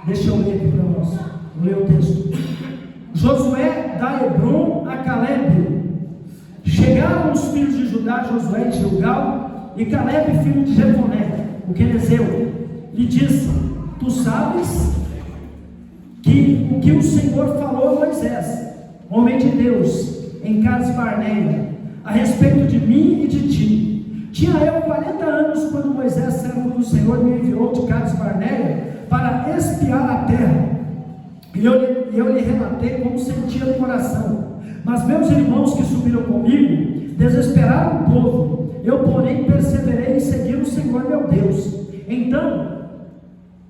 Deixa eu ler aqui para nós. Vou ler o texto. Josué dá Hebron a Caleb. Chegaram os filhos de Judá, Josué de Gilgal, e Caleb, filho de Jefoné, o quenezeu, lhe disse: tu sabes que o que o Senhor falou a Moisés, homem de Deus, em Cades Barneia, a respeito de mim e de ti. Tinha eu 40 anos quando Moisés, servo do Senhor, me enviou de Cades Barneia para espiar a terra. E eu lhe relatei como sentia no coração. Mas meus irmãos que subiram comigo desesperaram o povo. Eu, porém, perseverei em seguir o Senhor meu Deus. Então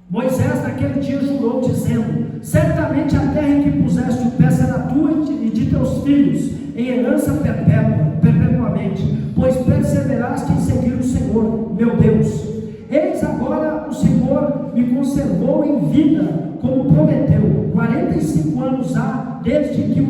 Moisés naquele dia jurou, dizendo: certamente a terra em que puseste o pé será tua e de teus filhos em herança perpetuamente, pois perseveraste em seguir o Senhor meu Deus. Eis agora o Senhor me conservou em vida, como prometeu. 45 anos há desde que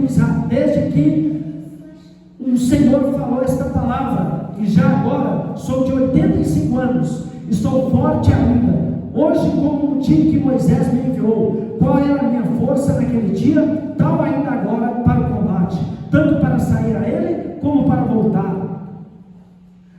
o Senhor falou esta palavra, e já agora sou de 85 anos, estou forte ainda. Hoje, como no dia em que Moisés me enviou, qual era a minha força naquele dia, tal ainda agora para o combate, tanto para sair a ele, como para voltar.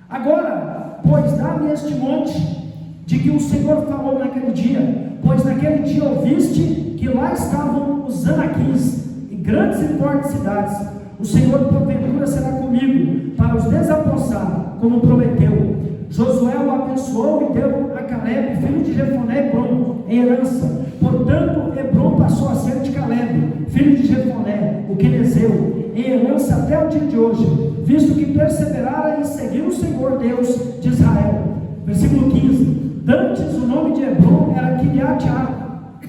Agora, pois dá-me este monte, de que o Senhor falou naquele dia, pois naquele dia ouviste que lá estavam os anaquins, e grandes e fortes cidades. O Senhor porventura será comigo, para os desapossar, como prometeu. Josué o abençoou e deu a Caleb, filho de Jefoné, Hebron, em herança. Portanto, Hebron passou a ser de Caleb, filho de Jefoné, o quenezeu, em herança até o dia de hoje, visto que perseverara em seguir o Senhor Deus de Israel. Versículo 15. Dantes o nome de Hebron era Kiriat Arba.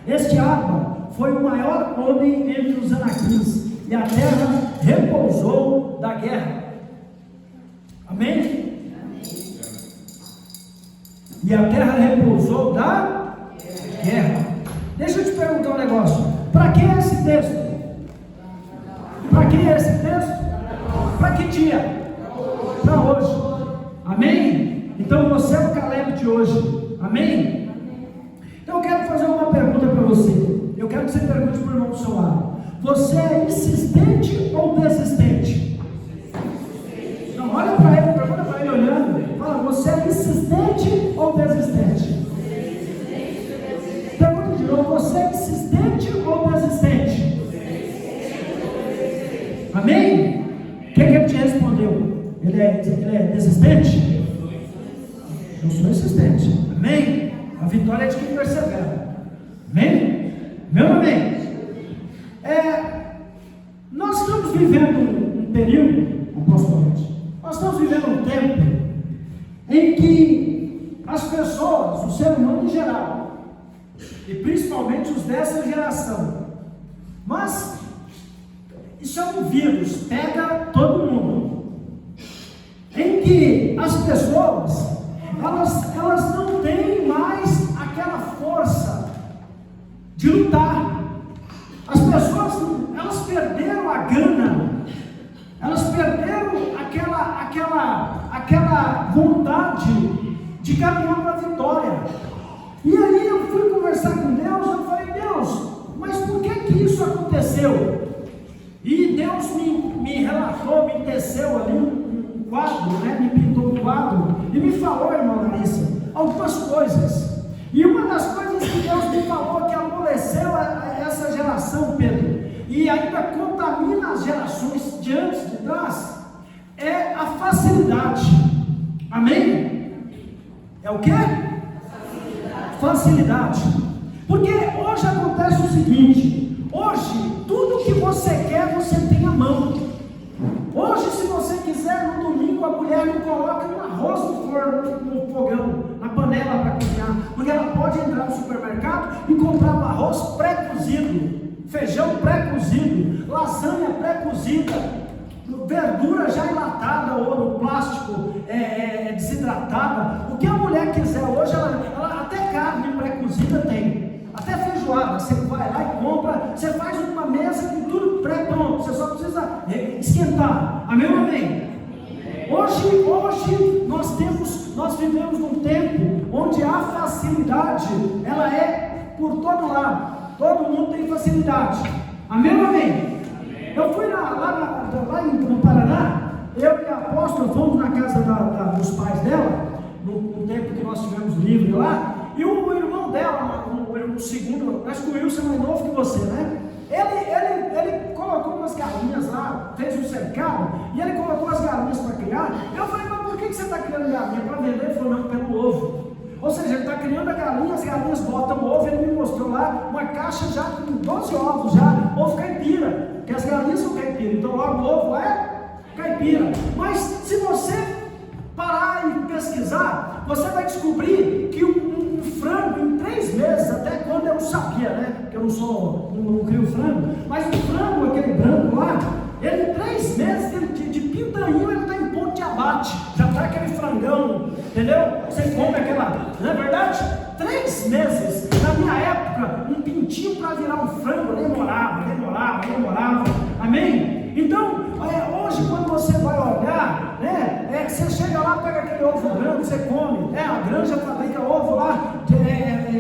Este Arba foi o maior homem entre os anaquins, e a terra repousou da guerra. Amém? Amém. E a terra repousou da guerra. Deixa eu te perguntar um negócio. Para que é esse texto? Para que é esse texto? Para que dia? Para hoje. Amém? Então você é o Caleb de hoje. Amém? Então eu quero fazer uma pergunta para você. Eu quero que você pergunte para o irmão do seu lado. Você é insistente ou desistente? Não, olha para ele, pergunta para ele olhando. Fala, você é insistente ou desistente? Pergunta de novo, você é insistente ou desistente? Amém? O que ele te respondeu? Ele é desistente? Eu sou insistente. Amém? A vitória é de quem persevera. Amém? Meu amém? Nós estamos vivendo um período, apostolamente, nós estamos vivendo um tempo em que as pessoas, o ser humano em geral, e principalmente os dessa geração, mas isso é um vírus, pega todo mundo, em que as pessoas elas não têm mais aquela força de lutar. As pessoas, elas perderam a gana, elas perderam aquela vontade de caminhar para a vitória. E aí eu fui conversar com Deus, eu falei: Deus, mas por que isso aconteceu? E Deus me relatou, me teceu ali um quadro, né? Me pintou um quadro e me falou, irmã Larissa, algumas coisas. E uma das coisas que Deus me falou, que amoleceu essa geração, Pedro, e ainda contamina as gerações de antes, de trás, é a facilidade. Amém? É o quê? Facilidade. Porque hoje acontece o seguinte: hoje tudo que você quer você tem à mão. Hoje, se você quiser, no domingo a mulher não coloca um arroz no forno, no fogão, na panela para cozinhar, porque ela pode entrar no supermercado e comprar um arroz pré-cozido, feijão pré-cozido, lasanha pré-cozida, verdura já enlatada ou no plástico desidratada. O que a mulher quiser hoje, ela até carne pré-cozida tem, até feijoada. Você vai lá e compra, você faz uma mesa com tudo pré-pronto, você só precisa esquentar. Amém ou amém? Hoje nós vivemos num tempo onde a facilidade ela é por todo lado. Todo mundo tem facilidade. Amém ou amém? Eu fui lá no Paraná, eu e a apóstola fomos na casa dos pais dela, no tempo que nós tivemos livre lá, e o irmão dela, o segundo, acho que o Wilson é mais novo que você, né? Ele colocou umas galinhas lá, fez um cercado, e ele colocou as galinhas para criar. Eu falei, mas por que você está criando galinha? Para vender? Ele falou, não, pelo ovo. Ou seja, ele está criando a galinha, as galinhas botam o ovo, ele me mostrou lá uma caixa já com 12 ovos já, ovo caipira, porque as galinhas são caipira, então logo o ovo é caipira. Mas se você parar e pesquisar, você vai descobrir que um frango em 3 meses, até quando eu sabia, né, que eu não crio frango, mas o frango, aquele branco lá, ele em 3 meses de pintainho, ele está em ponto de abate, já está aquele frangão, entendeu? Você come aquela, não é verdade? 3 meses, na minha época, um pintinho para virar um frango demorava, amém? Então, hoje quando você vai olhar, né, você chega lá, pega aquele ovo branco, você come, a granja fabrica ovo lá,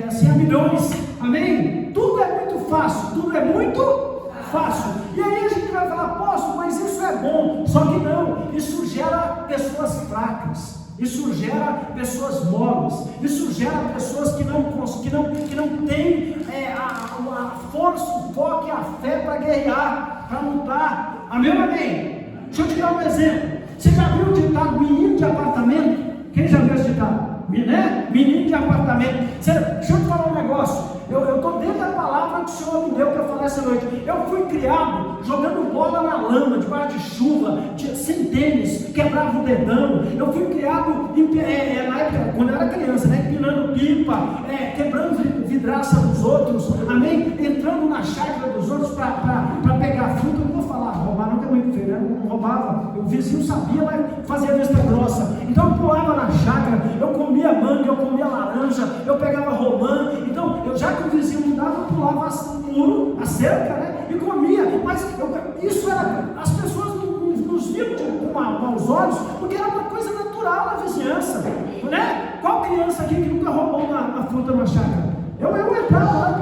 assim, a milhões, amém? Tudo é muito fácil, e aí a gente vai falar, apóstolo, mas isso é bom, só que não, isso gera pessoas fracas, isso gera pessoas moles, isso gera pessoas que não têm a força, o foco e a fé para guerrear, para lutar, amém ou amém? Deixa eu te dar um exemplo. Você já viu o ditado menino de apartamento? Quem já viu esse ditado? Né? Menino de apartamento. Deixa eu te falar um negócio. Eu estou dentro da palavra que o Senhor me deu para falar essa noite. Eu fui criado jogando bola na lama, debaixo de chuva, sem tênis, quebrava o dedão. Eu fui criado na época, quando eu era criança, né? Empinando pipa, quebrando vidraça dos outros, amém? Entrando na chácara dos outros para pegar fruta. Eu não vou falar, roubar não, que é muito feio, né? Não roubava. O vizinho sabia, mas fazia vista grossa. Então eu pulava na chácara, eu comia manga, eu comia laranja, eu pegava romã. Então, já que o vizinho me dava, eu pulava o muro, a cerca, né? E comia. Mas isso era, as pessoas nos viam com maus olhos, porque era uma coisa natural na vizinhança, né? Qual criança aqui que nunca roubou uma fruta na chácara? Eu entrava lá,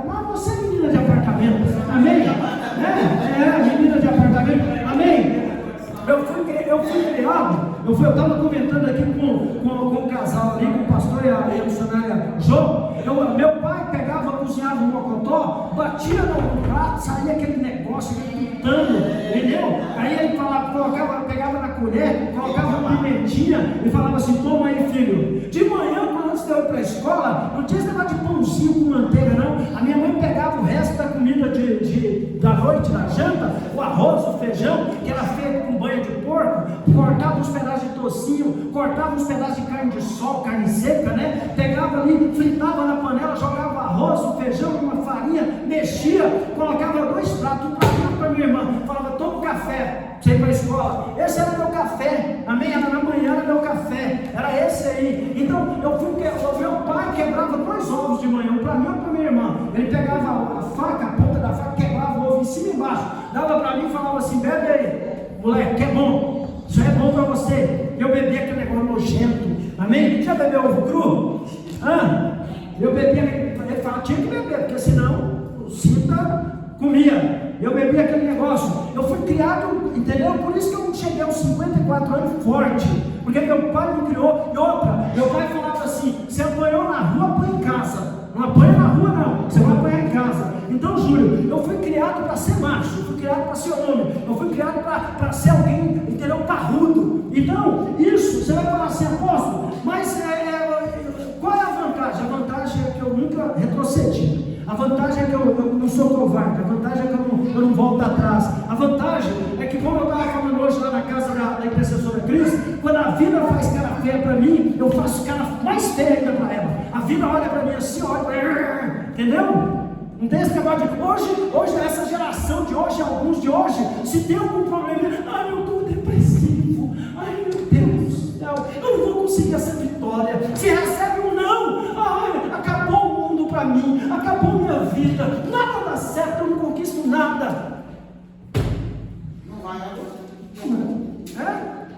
mas você é menina de apartamento, amém? Menina de apartamento, amém? Eu fui criado, eu estava comentando aqui com o casal ali, com o pastor e a missionária João. Meu pai pegava, cozinhava um mocotó, batia no prato, saía aquele negócio, aquele tutano, entendeu? Aí ele pegava na colher, colocava uma pimentinha e falava assim, toma aí, filho. De manhã, antes de eu ir para a escola, não tinha esse negócio de pãozinho com manteiga, não. A minha mãe pegava o resto da comida da noite, da janta, o arroz, o feijão, que era feito com banha de porco, cortava uns pedaços de tocinho, cortava uns pedaços de carne de sol, carne seca, né? Pegava ali, fritava na panela, jogava arroz, o feijão, uma farinha, mexia, colocava 2 pratos, um prato para minha irmã, falava, toma um café, você ir para a escola. Esse era meu café, amém? Era na manhã, era meu café, era esse aí. Então, meu pai quebrava 2 ovos de manhã, um para mim e um para minha irmã. Ele pegava a faca, a ponta da faca, quebrava o ovo em cima e embaixo, dava para mim e falava assim, bebe aí, moleque, que é bom, isso é bom para você. Eu bebia aquele negócio nojento, amém? Já bebeu ovo cru? Eu bebia, ele falava, tinha que beber, porque senão o cinta comia. Eu bebia aquele negócio. Eu fui criado, entendeu? Por isso que eu cheguei aos 54 anos forte, porque meu pai me criou. E outra, meu pai falava assim, você apanhou na rua, apanha em casa. Não apanha na rua não, você vai apanhar em casa. Então, Júlio, eu fui criado para ser macho, eu fui criado para ser homem, eu fui criado para ser alguém, entendeu? Parrudo. Então, isso, você vai falar assim, apóstolo, mas qual é a vantagem? A vantagem é que eu nunca retrocedi. A vantagem é que eu não sou covarde. A vantagem é que eu não volto atrás. A vantagem é que, como eu estava falando hoje lá na casa da intercessora Cris, quando a vida faz cara feia para mim, eu faço cara mais feia ainda para ela. A vida olha para mim assim, olha, entendeu? Não tem esse negócio de hoje, essa geração de hoje, alguns de hoje, se tem algum problema, ai, eu estou depressivo, ai, meu Deus do céu, eu não vou conseguir essa vitória. Se recebe um não, ai, acabou o mundo para mim, acabou minha vida, nada dá certo, eu não conquisto nada. Não vai à luta.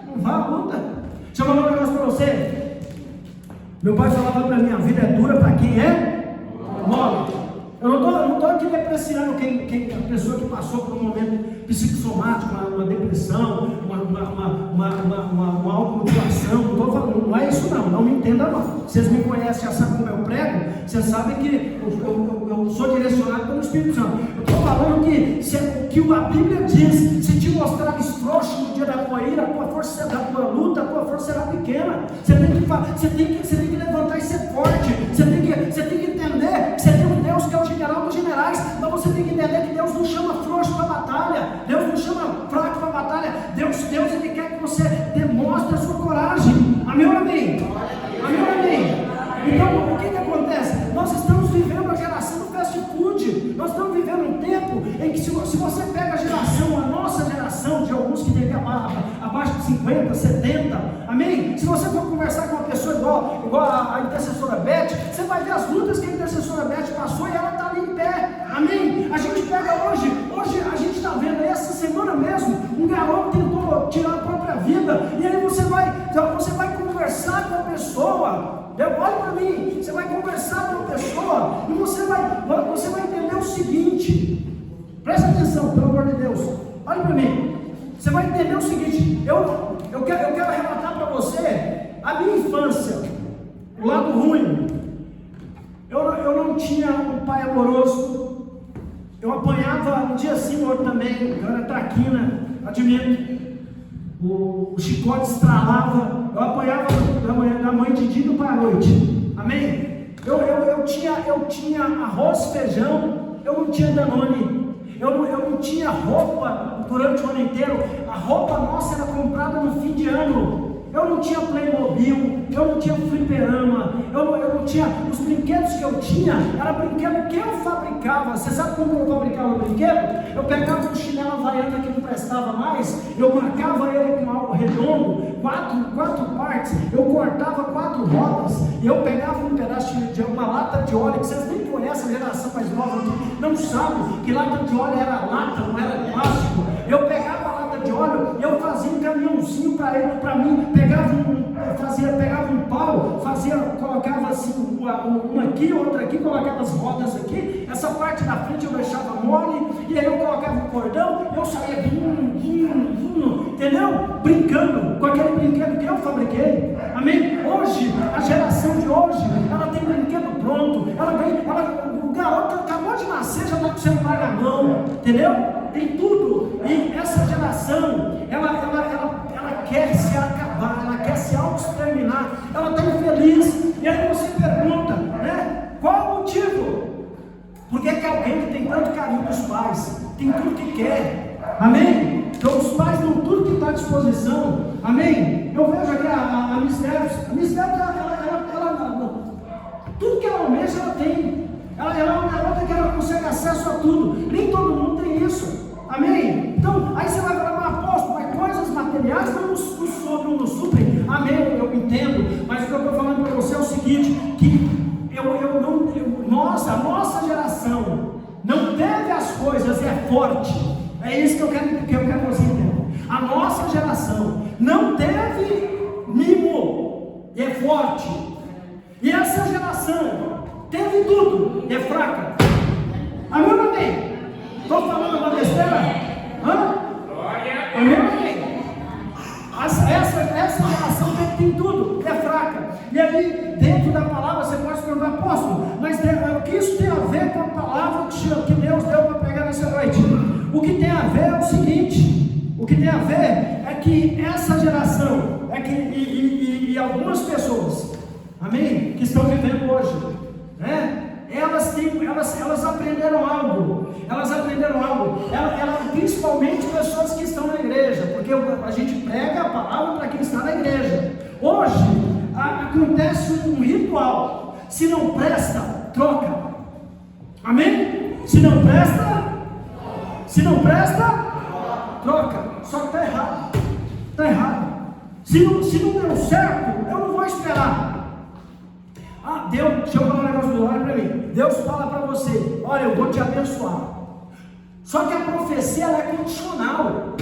Não vai à luta. Deixa eu falar um negócio para você. Meu pai falava para mim: a vida é dura para quem é mole. Eu não estou aqui depreciando a pessoa que passou por um momento psicossomático, uma depressão, uma automutilação. Não estou falando, não é isso não me entenda mal. Vocês me conhecem, já sabem como eu prego, vocês sabem que eu sou direcionado pelo Espírito Santo. Eu estou falando que a Bíblia diz: se te mostrares frouxo no dia da tua ira, a tua força da tua luta, a tua força será pequena. Você tem que levantar e ser forte. Você tem que entender que você tem um Deus que é o general dos generais. Então você tem que entender que Deus não chama frouxo para a batalha, Deus não chama fraco para a batalha. Deus ele quer que você demonstre a sua coragem. Amém ou amém? Amém ou amém? Então o que acontece? Nós estamos vivendo a geração do fast food. Nós estamos vivendo um tempo em que se você pega a nossa geração, de alguns que tem abaixo de 50, 70, amém? Se você for conversar com uma pessoa igual a intercessora Beth, você vai ver as lutas que a intercessora Beth passou e ela está ali em pé, amém? A gente pega hoje a gente está vendo essa semana mesmo, um garoto tentou tirar a própria vida, e aí você vai conversar com a pessoa. Olha para mim, você vai conversar com a pessoa e você vai entender o seguinte. Presta atenção, pelo amor de Deus. Olha para mim. Você vai entender o seguinte. Eu quero relatar para você a minha infância, o lado ruim. Eu não tinha um pai amoroso. Eu apanhava um dia sim, outro também. Eu era traquina, admito. O chicote estralava. Eu apanhava da mãe de dia para a noite. Amém? Eu tinha arroz, feijão. Eu não tinha Danone. Eu não tinha roupa durante o ano inteiro. A roupa nossa era comprada no fim de ano. Eu não tinha Playmobil, eu não tinha fliperama, eu não tinha. Os brinquedos que eu tinha, era brinquedo que eu fabricava. Você sabe como eu fabricava o brinquedo? Eu pegava um chinelo havaiana que não prestava mais, eu marcava ele com algo redondo, quatro partes, eu cortava 4 rodas, e eu pegava um pedaço de uma lata de óleo, que vocês nem conhecem, a geração mais nova não sabe que lata de óleo era lata, não era plástico. Eu pegava a lata de óleo, eu fazia um caminhãozinho para mim, pegava um pau, colocava assim, uma aqui, outra aqui, colocava as rodas aqui, essa parte da frente eu deixava mole, e aí eu colocava um cordão, eu saía entendeu? Brincando com aquele brinquedo que eu fabriquei. Amém? Hoje, a geração de hoje, ela tem brinquedo pronto, o garoto acabou de nascer, já está com o celular na mão, entendeu? Tem tudo. E essa geração, ela quer se acabar, ela quer se auto-exterminar, ela está infeliz. E aí você pergunta, né? Qual o motivo? Por que alguém que tem tanto carinho dos pais, tem tudo que quer, amém? Então os pais dão tudo que está à disposição, amém? Eu vejo aqui a Miss Deves, ela tudo que ela almeja, ela tem. Ela é uma garota que ela consegue acesso a tudo. Nem todo mundo tem isso. Amém? Então, aí você vai falar: apóstolo, mas coisas materiais não nos suprem. Amém, eu entendo. Mas o que eu estou falando para você é o seguinte: que a nossa geração não teve as coisas e é forte. É isso que eu quero que você entenda. A nossa geração não teve mimo e é forte. E essa geração teve tudo e é fraca. Amém ou amém? Estou falando uma besteira? Amém ou amém? Essa geração tem tudo e é fraca. E aí, dentro da palavra, você pode se perguntar: apóstolo, mas o que isso tem a ver com a palavra que Deus deu para pregar nessa noite? O que tem a ver é o seguinte: o que tem a ver é que essa geração, e algumas pessoas, amém, que estão vivendo hoje, né? Elas aprenderam algo. Principalmente pessoas que estão na igreja, porque a gente prega a palavra para quem está na igreja. Hoje acontece um ritual: se não presta, troca. Amém? Se não presta, troca. Só que está errado. Está errado. Se não deu certo, eu não vou esperar. Deus, deixa eu falar um negócio, olha para mim. Deus fala para você: olha, eu vou te abençoar. Só que a profecia, ela é condicional.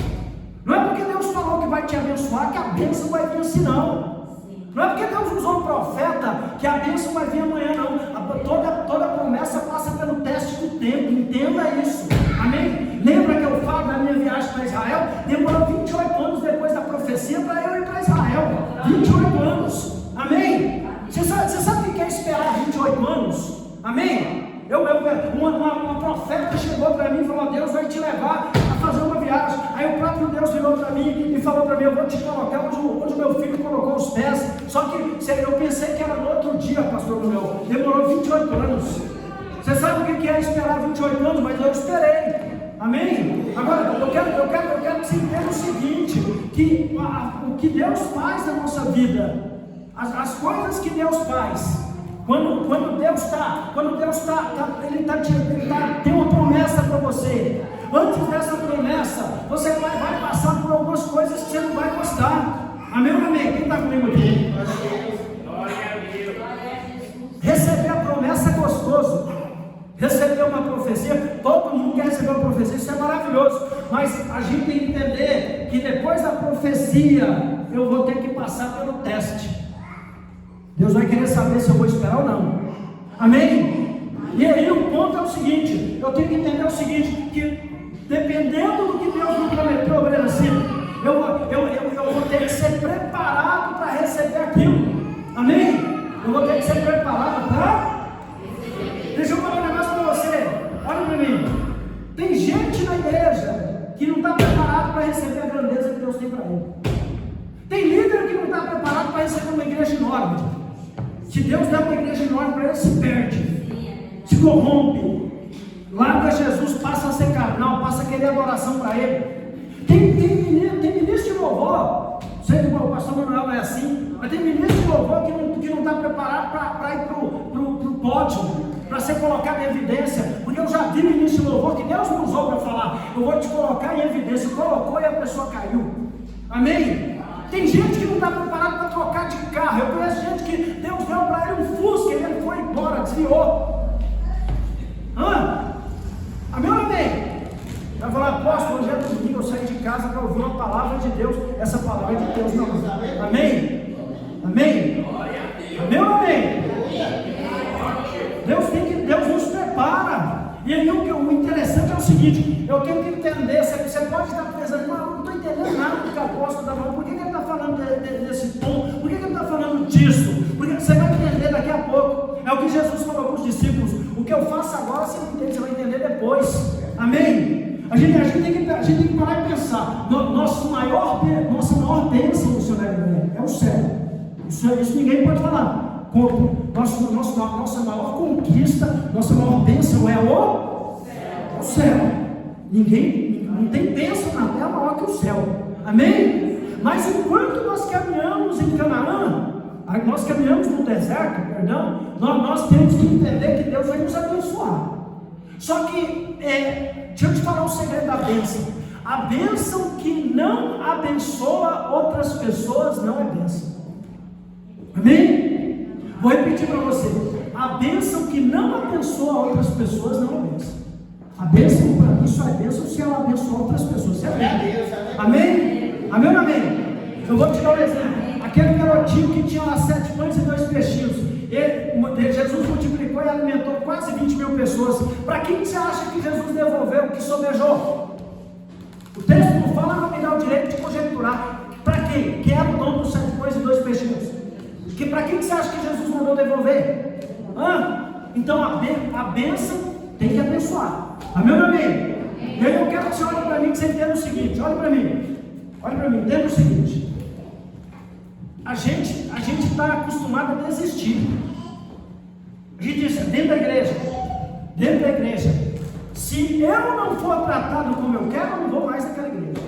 Não é porque Deus falou que vai te abençoar que a bênção vai vir assim, não. Não é porque Deus usou um profeta que a bênção vai vir amanhã, não. Toda promessa passa pelo teste do tempo, entenda isso. Amém? Lembra que eu falo da minha viagem para Israel? Demorou 28 anos depois da profecia para eu ir para Israel. 28 anos. Amém? Você sabe o que é esperar 28 anos? Amém? Uma profeta chegou para mim e falou: Deus vai te levar a fazer uma viagem. Aí o próprio Deus virou para mim e falou para mim: eu vou te colocar onde o meu filho colocou os pés. Só que eu pensei que era no outro dia, pastor Manuel. Demorou 28 anos. Você sabe o que é esperar 28 anos? Mas eu esperei. Amém? Agora, eu quero que você entenda o seguinte: que o que Deus faz na nossa vida, as coisas que Deus faz, quando Deus tem uma promessa para você. Antes dessa promessa, você vai passar por algumas coisas que você não vai gostar. Amém ou amém? Quem está comigo aqui? Receber a promessa é gostoso. Receber uma profecia, todo mundo quer receber uma profecia, isso é maravilhoso. Mas a gente tem que entender que depois da profecia, eu vou ter que passar pelo teste. Deus vai querer saber se eu vou esperar ou não. Amém? E aí o ponto é o seguinte: eu tenho que entender o seguinte, que dependendo do que Deus me prometeu, eu vou ter que ser preparado para receber aquilo. Amém? Eu vou ter que ser preparado para... Deixa eu falar um negócio para você. Olha para mim. Tem gente na igreja que não está preparado para receber a grandeza que Deus tem para ele. Tem líder que não está preparado para receber uma igreja enorme. Se Deus der uma igreja enorme para ele, se perde, se corrompe, larga Jesus, passa a ser carnal, passa a querer adoração para ele. Tem ministro de louvor, sei que o pastor Manuel é assim, mas tem ministro de louvor que não está preparado para ir para o pódio, para ser colocado em evidência. Porque eu já vi ministro de louvor que Deus me usou para falar: eu vou te colocar em evidência. Colocou e a pessoa caiu. Amém? Tem gente que não está preparado para trocar de carro. Eu conheço gente que Deus deu para ele um Fusca e ele foi embora, desviou. Amém ou amém? Vai falar: apóstolo, hoje é domingo, eu saí de casa para ouvir uma palavra de Deus. Essa palavra é de Deus, não. Amém? Amém? Amém ou amém? Deus nos prepara. E aí o interessante é o seguinte: eu tenho que entender. Você pode estar pensando: não estou entendendo nada do que o apóstolo está falando. Por que ele está falando desse tom? Por que ele está falando disso? Porque você vai entender daqui a pouco. É o que Jesus falou para os discípulos: o que eu faço agora você não entende, você vai entender depois. Amém? A gente tem que parar e pensar. Nossa maior bênção no seu é o céu. Isso ninguém pode falar. Nossa maior conquista, nossa maior bênção é o céu. Não tem bênção na terra maior que o céu. Amém? Mas enquanto nós caminhamos em Canaã, nós caminhamos no deserto, nós temos que entender que Deus vai nos abençoar. Só que, deixa eu te falar um segredo da bênção. A bênção que não abençoa outras pessoas não é bênção. Amém? Vou repetir para você: a bênção que não abençoa outras pessoas não é bênção. A bênção para mim só é bênção se ela abençoa outras pessoas. Você amém? Amém? Amém ou amém? Eu vou te dar um exemplo. Aquele garotinho que tinha lá 7 pães e 2 peixinhos, Jesus multiplicou e alimentou quase 20 mil pessoas. Para quem você acha que Jesus devolveu o que sobejou? O texto não fala, não me dá o direito de conjecturar. Para quem? Que era o dono dos 7 pães e 2 peixinhos? Que para quem você acha que Jesus mandou devolver? Então a bênção tem que abençoar. Amém ou amém? E aí eu quero que você olhe para mim, que você entenda o seguinte: olhe para mim, entenda o seguinte: a gente está acostumado a desistir. A gente diz dentro da igreja, se eu não for tratado como eu quero, eu não vou mais naquela igreja.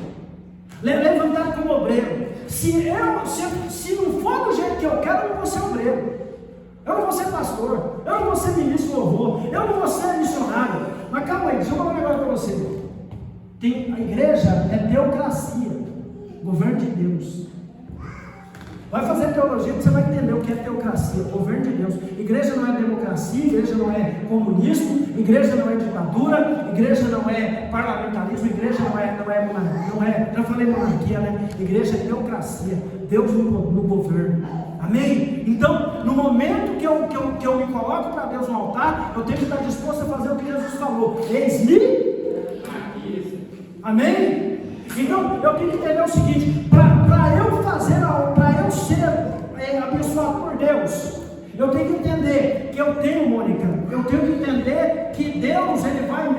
Levantado como obreiro. Se não for do jeito que eu quero, eu não vou ser obreiro. Eu não vou ser pastor. Eu não vou ser ministro de louvor. Eu não vou ser missionário. Mas calma aí, deixa eu falar um negócio para você. A igreja é teocracia, governo de Deus. Vai fazer teologia que você vai entender o que é teocracia, governo de Deus. Igreja não é democracia, igreja não é comunismo, igreja não é ditadura, igreja não é parlamentarismo, igreja não é, já falei monarquia, né? Igreja é teocracia, Deus no governo. Amém? Então, no momento que eu me coloco para Deus no altar, eu tenho que estar disposto a fazer o que Jesus falou. Eis-me. Amém? Então, eu tenho que entender o seguinte: para eu ser abençoado por Deus, eu tenho que entender que eu tenho, Mônica, eu tenho que entender que Deus, ele vai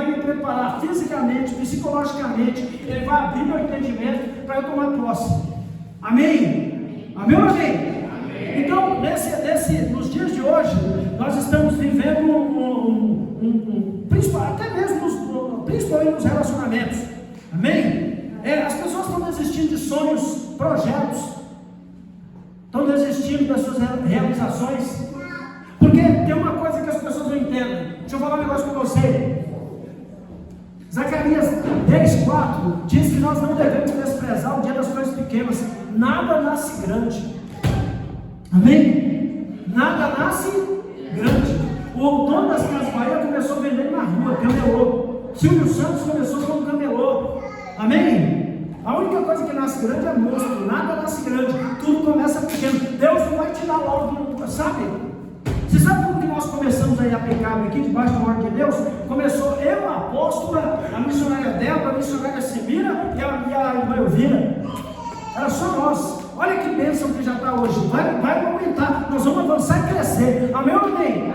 me preparar fisicamente, psicologicamente, Ele vai abrir meu entendimento para eu tomar posse. Amém? Amém ou amém? Então, nos dias de hoje, nós estamos vivendo principalmente nos relacionamentos. Amém? As pessoas estão desistindo de sonhos, projetos, estão desistindo das suas realizações, porque tem uma coisa que as pessoas não entendem. Deixa eu falar um negócio com você. Zacarias 10:4 diz que nós não devemos desprezar o dia das coisas pequenas. Nada nasce grande. Amém? Nada nasce grande. O dono das Casas Bahia começou vendendo na rua, camelô. Silvio Santos começou como camelô. Amém? A única coisa que nasce grande é monstro. Nada nasce grande. Tudo começa pequeno. Deus não vai te dar logo, sabe? Você sabe como que nós começamos aí a aplicar aqui debaixo da ordem de Deus? Começou eu, a apóstola, a missionária Débora, a missionária Semira e a irmã Elvira. Era só nós. Olha que bênção que já está hoje. Vai aumentar. Nós vamos avançar e crescer. Amém ou amém?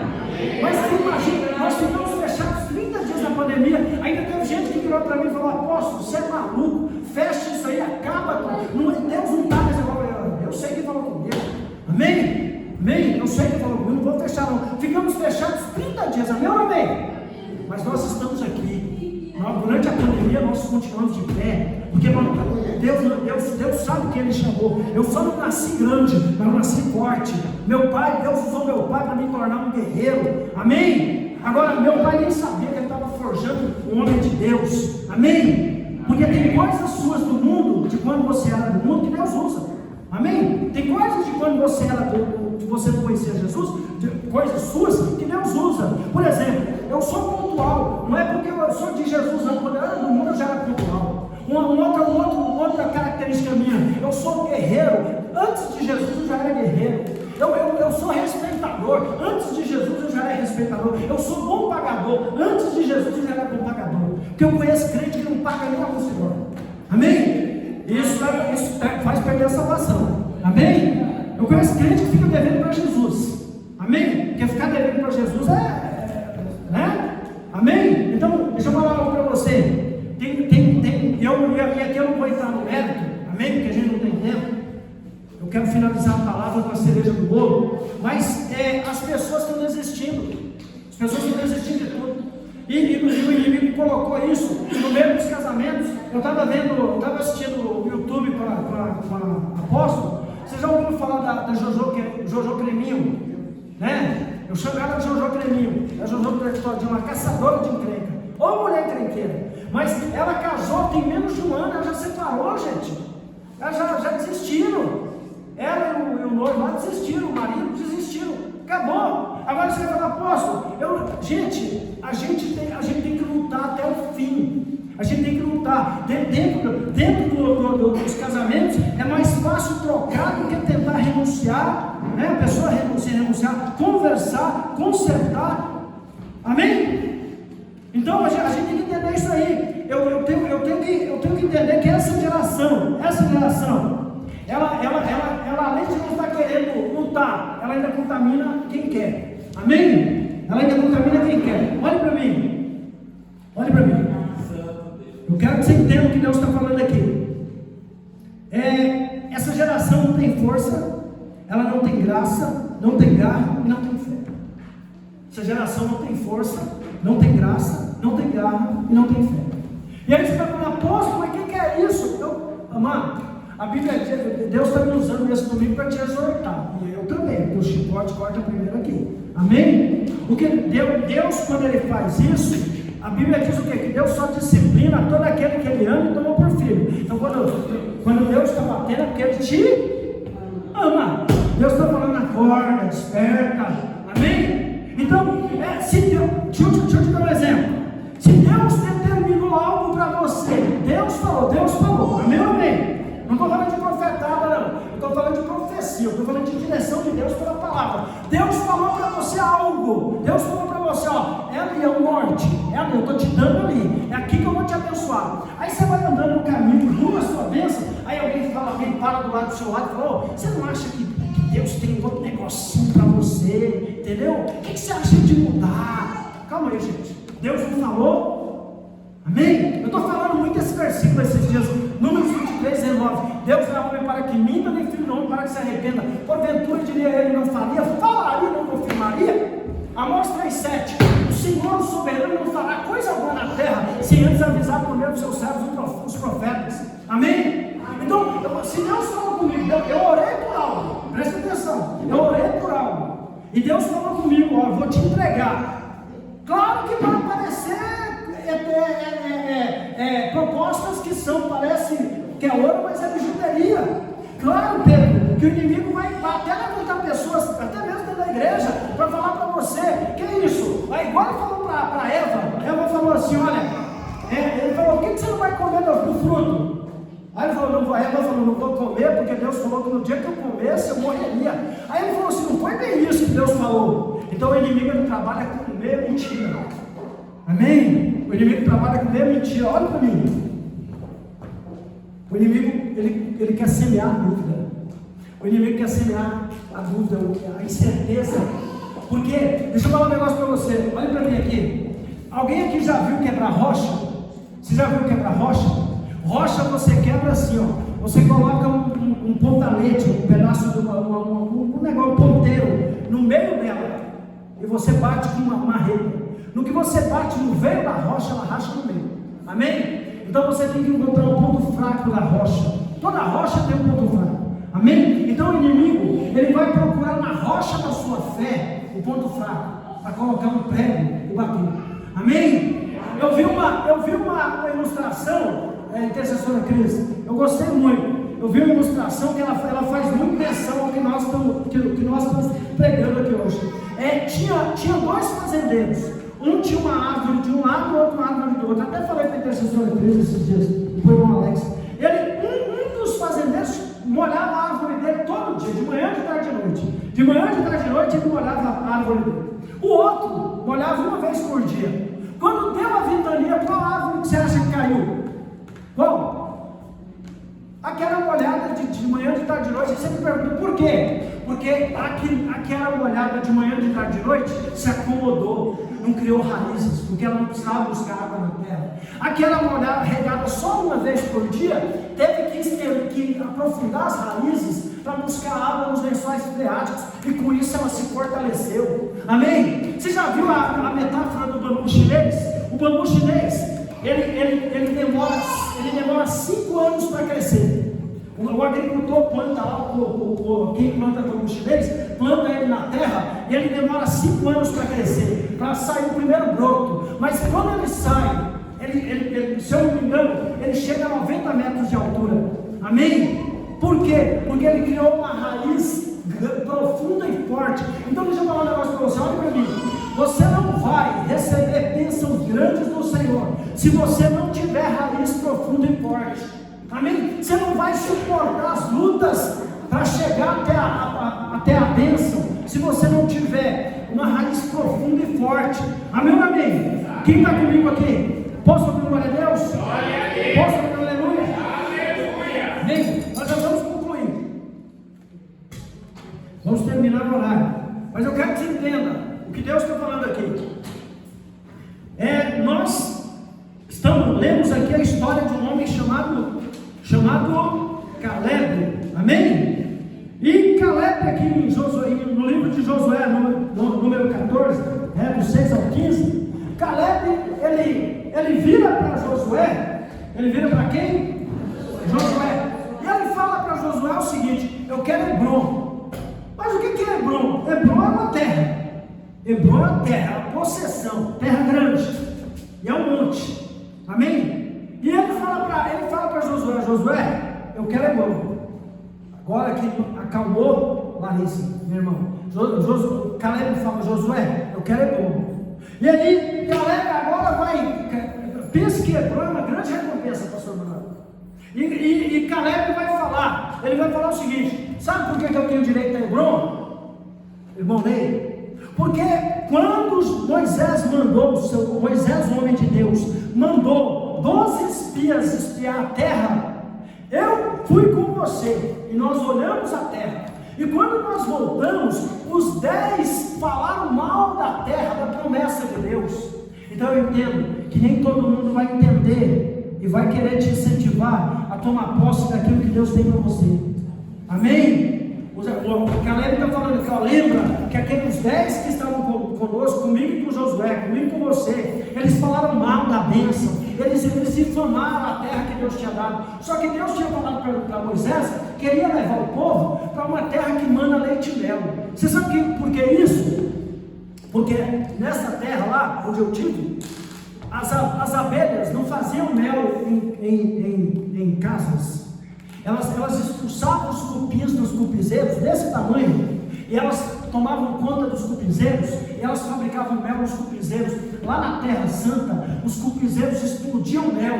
Mas você imagina, nós ficamos fechados 30 dias na pandemia. Ainda teve gente que virou para mim e falou: apóstolo, você é maluco, fecha isso aí, acaba com. Deus não está mais agora. Eu sei que falou comigo. Amém? Amém? Eu sei que falou comigo, não vou fechar não. Ficamos fechados 30 dias, amém ou amém? Mas nós estamos aqui. Durante a pandemia nós continuamos de pé, porque Deus sabe que Ele chamou. Eu só não nasci grande, mas eu nasci forte. Deus usou meu pai para me tornar um guerreiro. Amém? Agora, meu pai nem sabia que ele estava forjando um homem de Deus. Amém? Porque tem coisas suas do mundo, de quando você era do mundo, que Deus usa. Amém? Tem coisas de quando você não conhecia Jesus, coisas suas que Deus usa. Por exemplo, eu sou pontual. Não é porque eu sou de Jesus, não. Quando eu era do mundo, eu já era pontual. Outra característica minha: eu sou guerreiro. Antes de Jesus, eu já era guerreiro. Eu sou respeitador. Antes de Jesus, eu já era respeitador. Eu sou bom pagador. Antes de Jesus, eu já era bom pagador. Porque eu conheço crente que não paga nem a Senhor. Amém? Isso faz perder a salvação. Amém? Eu conheço crente que fica devendo para Jesus. Amém? Porque ficar devendo para Jesus né? Amém? Então, deixa eu falar algo para você. Aqui eu não vou entrar no mérito. Amém? Porque a gente não tem tempo. Eu quero finalizar a palavra com a cereja do bolo. Mas as pessoas estão desistindo. As pessoas estão desistindo de tudo. E o inimigo me colocou isso no meio dos casamentos. Eu estava assistindo o YouTube com a apóstolo. Vocês já ouviram falar da Jojo Creminho? Né? Eu chamo ela de Jojo Creminho. A Jojo de uma caçadora de encrenca. Ou mulher encrenqueira. Mas ela casou tem menos de um ano. Ela já separou, gente. Ela já desistiram. Ela e o noivo lá desistiram. O marido desistiram. Acabou. Agora você vai falar: apóstolo, a gente tem que lutar até o fim. A gente tem que lutar. Dentro dos casamentos é mais fácil trocar do que tentar renunciar, né? A pessoa renunciar, conversar, consertar. Amém? Então a gente tem que entender isso aí. Eu tenho que entender que essa geração, ela além de não estar querendo lutar, ela ainda contamina quem quer. Amém? Ela ainda contamina quem quer. Olhe para mim. Olhe para mim. Eu quero que você entenda o que Deus está falando aqui. Essa geração não tem força, ela não tem graça, não tem garra e não tem fé. Essa geração não tem força, não tem graça, não tem garra e não tem fé. E aí você está falando: apóstolo, mas o que é isso? Amado, a Bíblia diz, Deus está me usando nesse domingo para te exortar. E eu também, porque o chicote corta primeiro aqui. Amém? Porque Deus, quando Ele faz isso, a Bíblia diz o quê? Que Deus só disciplina todo aquele que Ele ama e toma por filho. Então quando Deus está batendo, é porque Ele te ama. Deus está falando, acorda, desperta, amém? Então, se Deus, deixa eu te dar um exemplo. Se Deus determinou algo para você, Deus falou, amém ou amém? Não estou falando de profetada, não. Eu estou falando de profecia, eu estou falando de direção de Deus pela palavra. Deus falou para você algo. Deus falou para você, ó, ali é o norte, é ali, eu estou te dando ali, é aqui que eu vou te abençoar. Aí você vai andando no caminho, rumo à sua bênção, aí alguém para do lado do seu lado e fala, oh, você não acha que Deus tem um outro negocinho para você, entendeu? O que você acha de mudar? Calma aí, gente. Deus não falou? Amém? Eu estou falando muito esse versículo esses dias, Números 23, 19. Deus não é homem para que minta, nem filho de homem para que se arrependa. Porventura diria ele, não faria, falaria, não confirmaria. Amós 3,7. O Senhor, o soberano, não fará coisa alguma na terra, sem antes avisar por meio dos seus servos, os profetas. Amém? Então, se Deus falou comigo, eu orei por algo, presta atenção, eu orei por algo, e Deus falou comigo, ó, eu vou te entregar. Claro que vai aparecer propostas que parece que é ouro, mas é bijuteria. Claro, Pedro, que o inimigo vai até levantar pessoas, até mesmo dentro da igreja, para falar para você, que é isso? Aí igual ele falou para Eva falou assim, olha, ele falou, por que você não vai comer do fruto? Aí ele falou, Eva falou, não vou comer, porque Deus falou que no dia que eu comesse, eu morreria. Aí ele falou assim, não foi bem isso que Deus falou. Então o inimigo ele trabalha com meia mentira. Amém? O inimigo trabalha com meia mentira. Olha para mim. O inimigo, ele quer semear a dúvida. O inimigo quer semear a dúvida, a incerteza. Porque, deixa eu falar um negócio para você. Olha para mim aqui. Alguém aqui já viu quebrar rocha? Você já viu quebrar rocha? Rocha você quebra assim, ó. Você coloca um pontalete, um pedaço de um negócio, um ponteiro no meio dela. E você bate com uma marreta. No que você bate no veio da rocha, ela racha no meio. Amém? Então você tem que encontrar o ponto fraco da rocha. Toda rocha tem um ponto fraco. Amém? Então o inimigo, ele vai procurar na rocha da sua fé o ponto fraco, para colocar um prego e bater. Amém? Eu vi uma ilustração, intercessora Cris, eu gostei muito. Eu vi uma ilustração que ela faz muito menção ao que nós estamos pregando aqui hoje. Tinha dois fazendeiros. Um tinha uma árvore de um lado, o outro uma árvore do outro. Até falei com a intercessora Cris esses dias, depois do Alex. Um dos fazendeiros molhava a árvore dele todo dia, de manhã, de tarde e de noite. De manhã, de tarde e de noite, ele molhava a árvore dele. O outro molhava uma vez por dia. Quando deu a ventania, qual árvore que você acha que caiu? Bom, aquela molhada de manhã, de tarde e de noite, você me pergunta por quê? Porque aquela molhada de manhã, de tarde e de noite se acomodou, não criou raízes, porque ela não precisava buscar água na terra. Aquela molhada regada só uma vez por dia, teve que aprofundar as raízes para buscar água nos lençóis freáticos, e com isso ela se fortaleceu. Amém? Você já viu a metáfora do bambu chinês? O bambu chinês, ele demora 5 anos para crescer. O agricultor planta lá, quem planta bambu chinês, planta ele na terra, e ele demora 5 anos para crescer, para sair o primeiro broto. Mas quando ele sai, se eu não me engano, ele chega a 90 metros de altura. Amém? Por quê? Porque ele criou uma raiz profunda e forte. Então deixa eu falar um negócio para você, olha para mim. Você não vai receber bênçãos grandes do Senhor se você não tiver raiz profunda e forte. Amém? Você não vai suportar as lutas para chegar até a bênção se você não tiver uma raiz profunda e forte. Amém ou amém? Quem está comigo aqui? Posso ouvir glória a Deus? Posso ouvir aleluia? Amém? Nós já vamos concluir. Vamos terminar o horário. Mas eu quero que você entenda o que Deus está falando aqui. Nós lemos aqui a história de um homem chamado Caleb. Amém? E Caleb aqui em Josué, no livro de Josué, número 14, do 6 ao 15, Caleb, ele vira para Josué. Ele vira para quem? Josué. E ele fala para Josué o seguinte: eu quero Hebron. Mas o que é Hebron? Hebron é uma terra. Hebron é uma terra, é uma possessão, terra grande. E é um monte. Amém? E ele fala para Josué: Josué, eu quero Hebron. Agora que acalmou, Larissa, meu irmão, Caleb fala: Josué, eu quero Hebron. E aí, Caleb agora vai, pensa que Hebron é uma grande recompensa, pastor Manuel. E Caleb vai falar, ele vai falar o seguinte: sabe por que eu tenho direito a Hebron? Irmão Ney, porque quando Moisés, o homem de Deus, mandou 12 espias espiar a terra, eu fui com você e nós olhamos a terra. E quando nós voltamos, os 10 falaram mal da terra, da promessa de Deus. Então eu entendo que nem todo mundo vai entender e vai querer te incentivar a tomar posse daquilo que Deus tem para você. Amém? O Caleb está falando aqui, ó, lembra que aqueles 10 que estavam conosco, comigo e com Josué, comigo e com você, eles falaram mal da bênção, eles infamaram a terra que Deus tinha dado. Só que Deus tinha falado para Moisés que ele ia levar o povo para uma terra que mana leite e mel. Você sabe por que isso? Porque nessa terra lá, onde eu tive, as abelhas não faziam mel em casas. Elas expulsavam os cupins dos cupizeiros desse tamanho, e elas tomavam conta dos cupizeiros, e elas fabricavam mel nos cupizeiros. Lá na Terra Santa, os cupizeiros explodiam mel.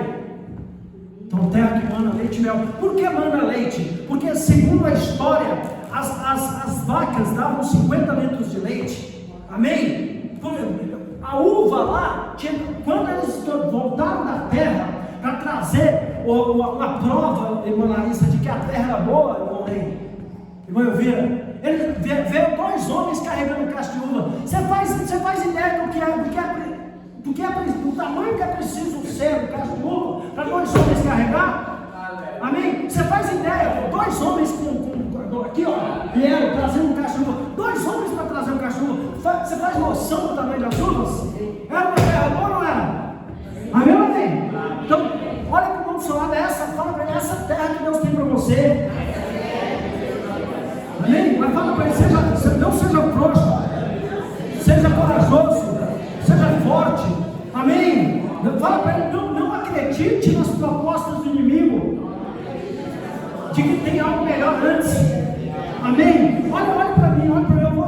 Então, terra que mana leite e mel. Por que mana leite? Porque, segundo a história, as vacas davam 50 litros de leite. Amém? A uva lá, quando eles voltaram da terra para trazer uma prova, irmã Larissa, de que a terra era boa, irmão Ney, irmã Elvira, ele veio 2 homens carregando caixa de uva. Você faz ideia do tamanho que é preciso ser o caixa de uva para 2 homens carregar? Amém? Você faz ideia, 2 homens aqui, ó, vieram trazendo um caixa de uva, 2 homens para trazer um caixa de uva. Você faz noção do tamanho das uvas? Era uma terra boa ou não era? Amém ou não amém? Então, olha que vamos falar dessa, fala para ele, essa terra que Deus tem para você. Amém? Mas fala para ele, não seja frouxo, seja corajoso, seja forte. Amém? Fala para ele, não acredite nas propostas do inimigo, de que tem algo melhor antes. Amém? Olha para mim, eu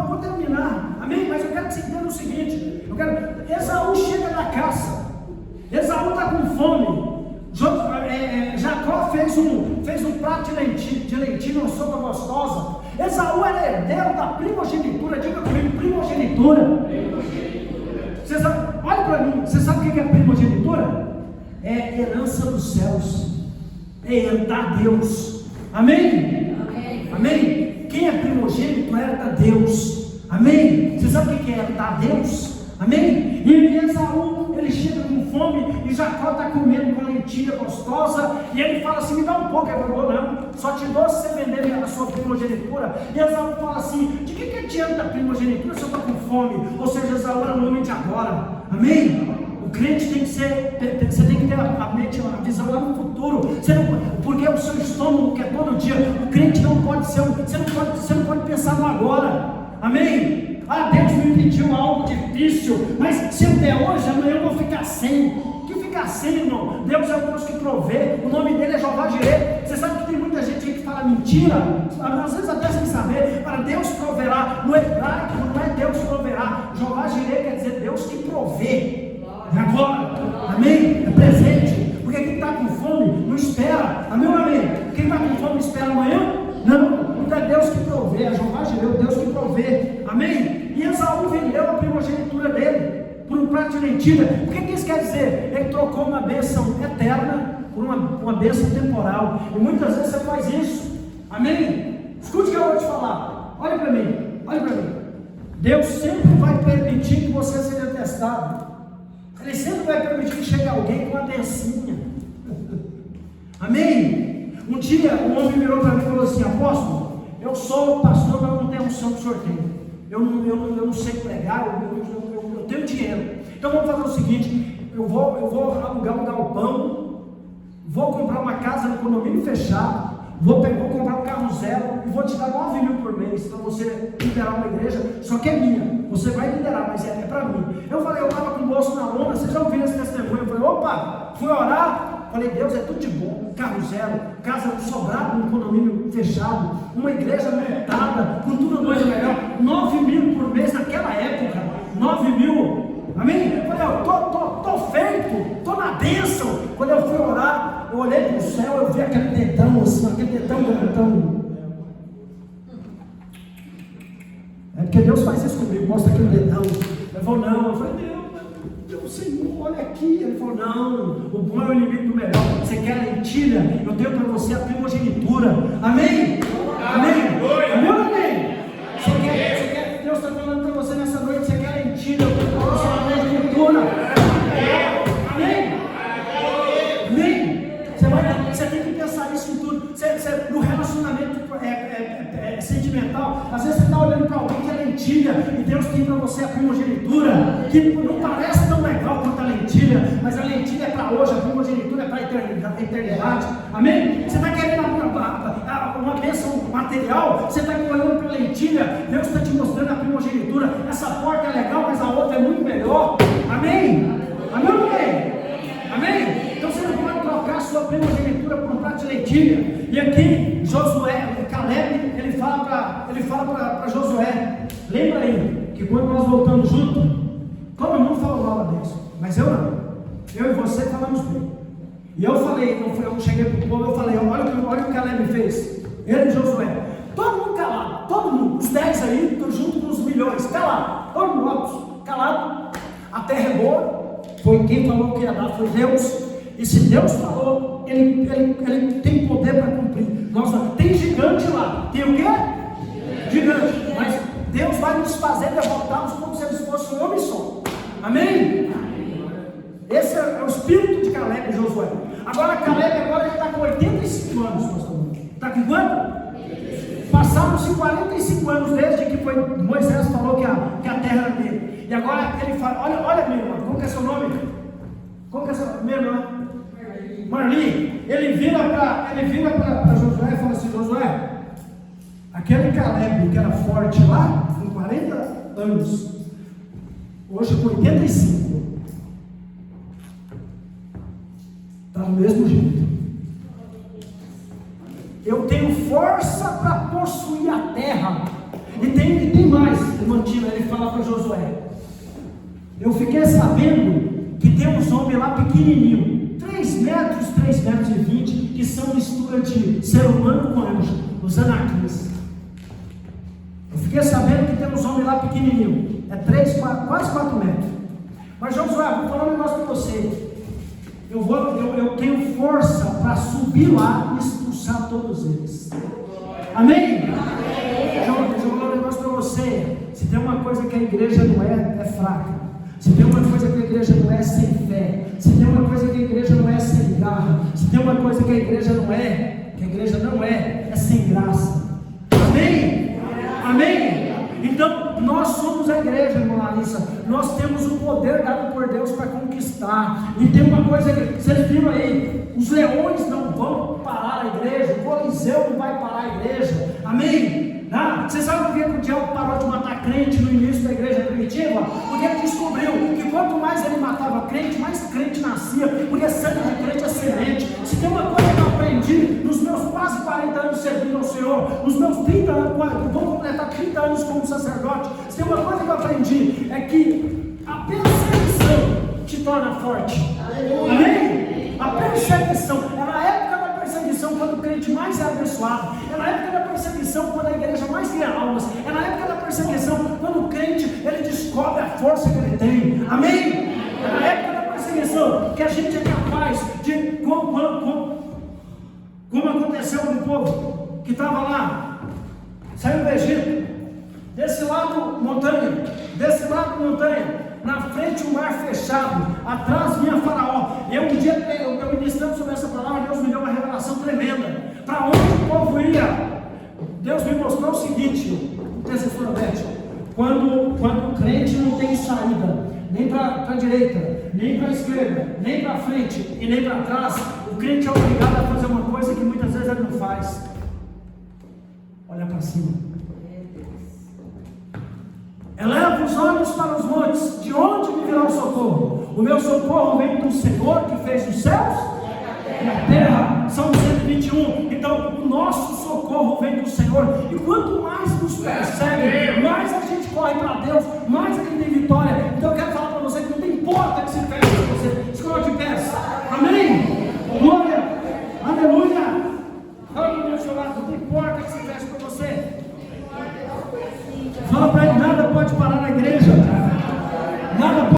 vou terminar. Amém? Mas eu quero que você entenda o seguinte: Esaú chega da caça, Esaú está com fome. Jacó fez um prato de lentilha, uma sopa gostosa. Esaú era herdeiro da primogenitura. Diga comigo, primogenitura. Olha para mim, você sabe o que é primogenitura? É herança dos céus, é herdar Deus. Amém? Amém? Quem é primogênito herda Deus. Amém? Você sabe o que é herdar Deus? Amém? E Esaú, ele chega com fome, e Jacó está comendo uma lentilha gostosa, e ele fala assim: me dá um pouco. Ele falou: não, só te dou se você vender a sua primogenitura. E Esaú fala assim: de que adianta a primogenitura se eu estou com fome? Ou seja, Esaú era um homem de agora. Amém? O crente tem que ser, você tem que ter a mente, a visão lá no futuro. Porque o seu estômago quer todo dia. O crente não pode ser, você não pode pensar no agora. Amém? Deus me pediu algo difícil, mas se eu der hoje, amanhã eu vou ficar sem. Que ficar sem, irmão? Deus é o Deus que provê. O nome dele é Jeová Jireh. Você sabe que tem muita gente aí que fala mentira, às vezes até sem saber. Para Deus proverá. No hebraico não é Deus proverá. Jeová Jireh quer dizer Deus que provê. Agora, amém? É presente. Porque quem está com fome não espera. Amém ou amém? Quem está com fome espera amanhã? Não é Deus que provê, é Jeová Jireh, o Deus que provê. Amém? E Esaú vendeu a primogenitura dele por um prato de lentilha. O que isso quer dizer? Ele trocou uma bênção eterna por uma bênção temporal. E muitas vezes você faz isso. Amém? Escute o que eu vou te falar. Olha para mim. Deus sempre vai permitir que você seja testado. Ele sempre vai permitir que chegue alguém com uma densinha. Amém? Um dia um homem virou para mim e falou assim: apóstolo, eu sou pastor, mas não tenho unção que o senhor tem. Eu não sei pregar, eu tenho dinheiro. Então vamos fazer o seguinte: eu vou alugar um galpão, vou comprar uma casa no condomínio fechado, vou comprar um carro zero e vou te dar 9 mil por mês para você liderar uma igreja, só que é minha. Você vai liderar, mas é para mim. Eu falei, eu estava com o bolso na lona. Vocês já ouviram esse testemunho? Eu falei, opa, fui orar. Falei, Deus, é tudo de bom, carro zero, casa sobrado num condomínio fechado, uma igreja montada, com tudo coisa melhor, 9 mil por mês naquela época, 9 mil, amém? Eu falei, eu tô feito, estou na bênção. Quando eu fui orar, eu olhei para o céu, eu vi aquele dedão assim, aquele dedão grandão. É porque Deus faz isso comigo, mostra aquele dedão. Ele falou, não, eu falei, Deus, Senhor, olha aqui. Ele falou, não, o bom é o inimigo do melhor. Você quer lentilha? Eu tenho para você a primogenitura. Amém? Amém? Amém ou amém? Você quer, Deus está falando para você nessa noite, você quer lentilha? Eu tenho para você a primogenitura. Amém? Amém? Você tem que pensar isso em tudo. No relacionamento sentimental, às vezes você está olhando para alguém que é lentilha e Deus tem para você a primogenitura, que não parece tão legal quanto a lentilha, mas a lentilha é para hoje, a primogenitura é para a eternidade. Amém? Você está querendo uma bênção material, você está olhando para a lentilha, Deus está te mostrando a primogenitura. Essa porta é legal, mas a outra é muito melhor. Amém? Amém ou amém? Amém? Então você não pode trocar a sua primogenitura por um prato de lentilha. E aqui, Josué, Caleb, ele fala para Josué, lembra aí, que quando nós voltamos juntos, todo mundo falou mal a Deus, mas eu não, eu e você falamos bem. E eu falei, eu cheguei para o povo, eu falei, olha o que Caleb fez, ele e Josué, todo mundo calado, todo mundo, os 10 aí, junto com os milhões, calado, todo mundo calado, a terra é boa, foi quem falou que ia dar, foi Deus. E se Deus falou, ele tem poder para cumprir. Nossa, tem gigante lá. Tem o quê? Gigante. Mas Deus vai nos fazer derrotá-los como se eles fossem um homem só. Amém? Esse é o espírito de Caleb e Josué. Agora Caleb ele está com 85 anos, pastor. Está com quanto? Passaram-se 45 anos desde que Moisés falou que a terra era dele. E agora ele fala, olha meu irmão, como que é seu nome? Como que é seu nome? Meu irmão? Marli, ele vira para Josué e fala assim, Josué, aquele Caleb que era forte lá, com 40 anos, hoje com 85, está do mesmo jeito. Eu tenho força para possuir a terra. E tem mais, ele fala para Josué, eu fiquei sabendo que tem uns homens lá pequenininho, 3 metros e 20, que são mistura de ser humano com anjo, os anaquins. Eu fiquei sabendo que tem uns homens lá pequenininho, quase 4 metros. Mas Josué, vou falar um negócio para você. Eu tenho força para subir lá e expulsar todos eles. Amém? Deixa eu falar um negócio para você. Se tem uma coisa que a igreja não é fraca. Se tem uma coisa que a igreja não é sem fé, se tem uma coisa que a igreja não é sem garra, se tem uma coisa que a igreja não é sem graça. Amém? Amém? Então, nós somos a igreja, irmã Larissa, nós temos o poder dado por Deus para conquistar. E tem uma coisa que vocês viram aí, os leões não vão parar a igreja, o Coliseu não vai parar a igreja. Amém? Você sabe por que o diabo parou de matar crente no início da igreja primitiva? Porque ele descobriu que quanto mais ele matava crente, mais crente nascia, porque sangue de crente é semente. Se tem uma coisa que eu aprendi nos meus quase 40 anos servindo ao Senhor, nos meus 30 anos, vou completar 30 anos como sacerdote, se tem uma coisa que eu aprendi, é que a perseguição te torna forte. Amém? A perseguição, é na época da perseguição quando o crente mais é abençoado, é na época da perseguição quando a igreja mais ganha almas, é na época da perseguição quando o crente ele descobre a força que ele tem. Amém? É na época da perseguição que a gente é capaz de, como aconteceu com o povo que estava lá, saiu do Egito, desse lado montanha, na frente um mar fechado, atrás vinha Faraó. Um dia eu ministrando sobre essa palavra, Deus me deu uma revelação tremenda. Para onde o povo ia? Deus me mostrou o seguinte, quando o crente não tem saída, nem para a direita, nem para a esquerda, nem para frente e nem para trás, o crente é obrigado a fazer uma coisa que muitas vezes ele não faz. Olha para cima. Eleva os olhos para os montes, de onde me virá o socorro? O meu socorro vem do Senhor que fez os céus na terra. Salmo 121. Então, o nosso socorro vem do Senhor. E quanto mais nos persegue, mais a gente corre para Deus, mais a gente tem vitória. Então, eu quero falar para você que não tem porta que se feche para você. Se coloque de pé. Amém? Glória. Aleluia. Fala para o meu lado, não tem porta que se feche para você. Fala para ele, nada pode parar na igreja.